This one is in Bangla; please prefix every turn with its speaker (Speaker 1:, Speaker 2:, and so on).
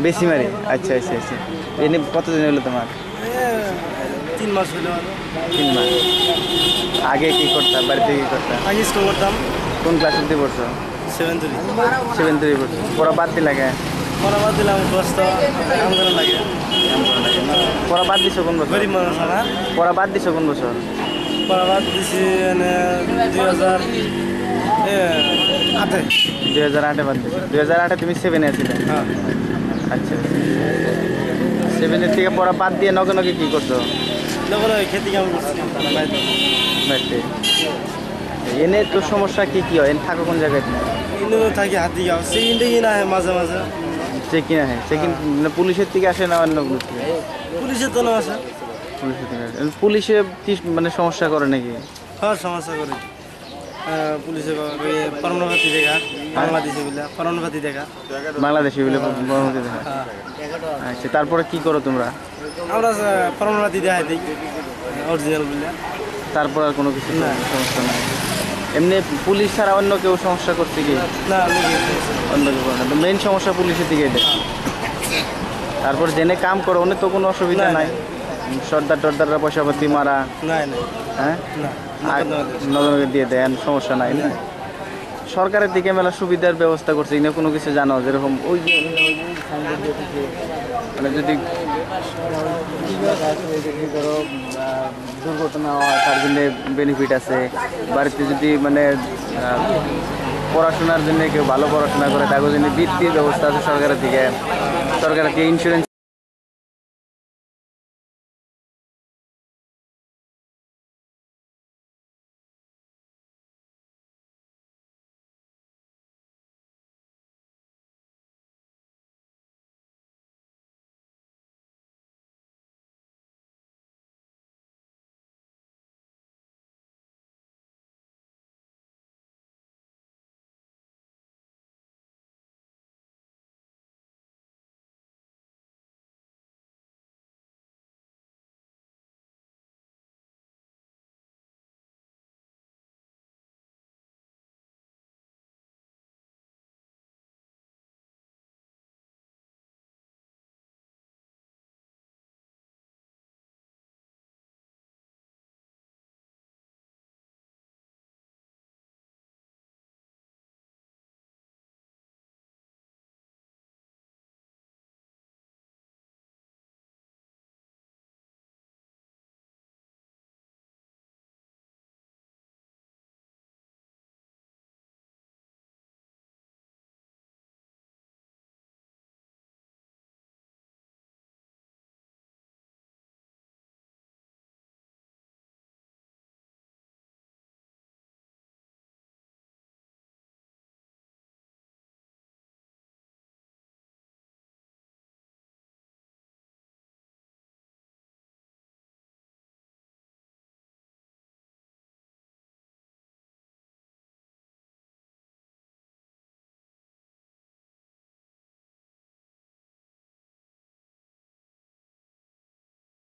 Speaker 1: বেশি মারি। আচ্ছা আচ্ছা আচ্ছা, এনে কতদিন হলো তোমার?
Speaker 2: 3 মাস হলো।
Speaker 1: 3 মাস। আগে কি করতাম, বাড়িতে কি করতাম?
Speaker 2: আগে স্কুল করতাম।
Speaker 1: কোন ক্লাস অব্দি পড়ছো?
Speaker 2: 7
Speaker 1: 7 থেকে পড়ছো। পড়া বাদ দিলা কেন?
Speaker 2: পড়া বাদ দিলাম, কষ্ট কাম করা লাগে।
Speaker 1: পড়া বাদ দিছো কোন বছর?
Speaker 2: গরিব মানুষ না।
Speaker 1: পড়া বাদ দিছো কোন বছর?
Speaker 2: পড়া বাদ দিছি 2008
Speaker 1: 2008-এ বাদ দিছো। 2008-এ তুমি 7-এ ছিলে?
Speaker 2: হ্যাঁ।
Speaker 1: আচ্ছা, 7-এর থেকে পড়া বাদ দিয়ে নগে নগে কি করছো?
Speaker 2: তখন ওই খেতে কাম করছি বাড়িতে।
Speaker 1: বাড়িতে। এনে তো সমস্যা কি কি হয়? এনে থাকো কোন জায়গায়?
Speaker 2: কিন্তু থাকি হাতি গাও সেদিন দেখি না মাঝে মাঝে।
Speaker 1: চেকিং আসে? চেকিং মানে পুলিশের থেকে আসে না অন্য কোনো থেকে?
Speaker 2: পুলিশের তো না আসে।
Speaker 1: পুলিশের থেকে আসে। পুলিশে কি মানে সমস্যা করে নাকি?
Speaker 2: হ্যাঁ, সমস্যা করে। পুলিশে পরমাণুপাতি দেখা বাংলাদেশে বলে পরমাণুপাতি দেখা।
Speaker 1: বাংলাদেশি বলে বর্মতি দেখা।
Speaker 2: হ্যাঁ।
Speaker 1: আচ্ছা, তারপরে কি করো তোমরা?
Speaker 2: আমরা পরমাণুপাতি দেখাই দিই অরিজিনাল বলে।
Speaker 1: তারপর আর কোনো কিছু
Speaker 2: না।
Speaker 1: সমস্যা নাই? এমনি পুলিশ ছাড়া অন্য কেউ সমস্যা করছে কি?
Speaker 2: না,
Speaker 1: অন্য কেউ করে না। তো মেইন সমস্যা পুলিশের দিকে এটা। তারপর জেনে কাম করো, ওনে তো কোনো অসুবিধা
Speaker 2: না,
Speaker 1: নাই? সর্দার টর্দাররা পয়সা পাতি মারা,
Speaker 2: না, না,
Speaker 1: হ্যাঁ,
Speaker 2: না,
Speaker 1: নজরে দিয়ে দেন, সমস্যা নাই না? সরকারের দিকে মেলা সুবিধার ব্যবস্থা করছে কিনা কোনো কিছু জানো? যেরকম ওই যে মানে যদি ধরো দুর্ঘটনা হয় তার জন্য বেনিফিট আছে, বাড়িতে যদি মানে পড়াশোনার জন্য কেউ ভালো পড়াশোনা করে তার জন্য বৃত্তির ব্যবস্থা আছে সরকারের দিকে, সরকারের থেকে ইন্স্যুরেন্স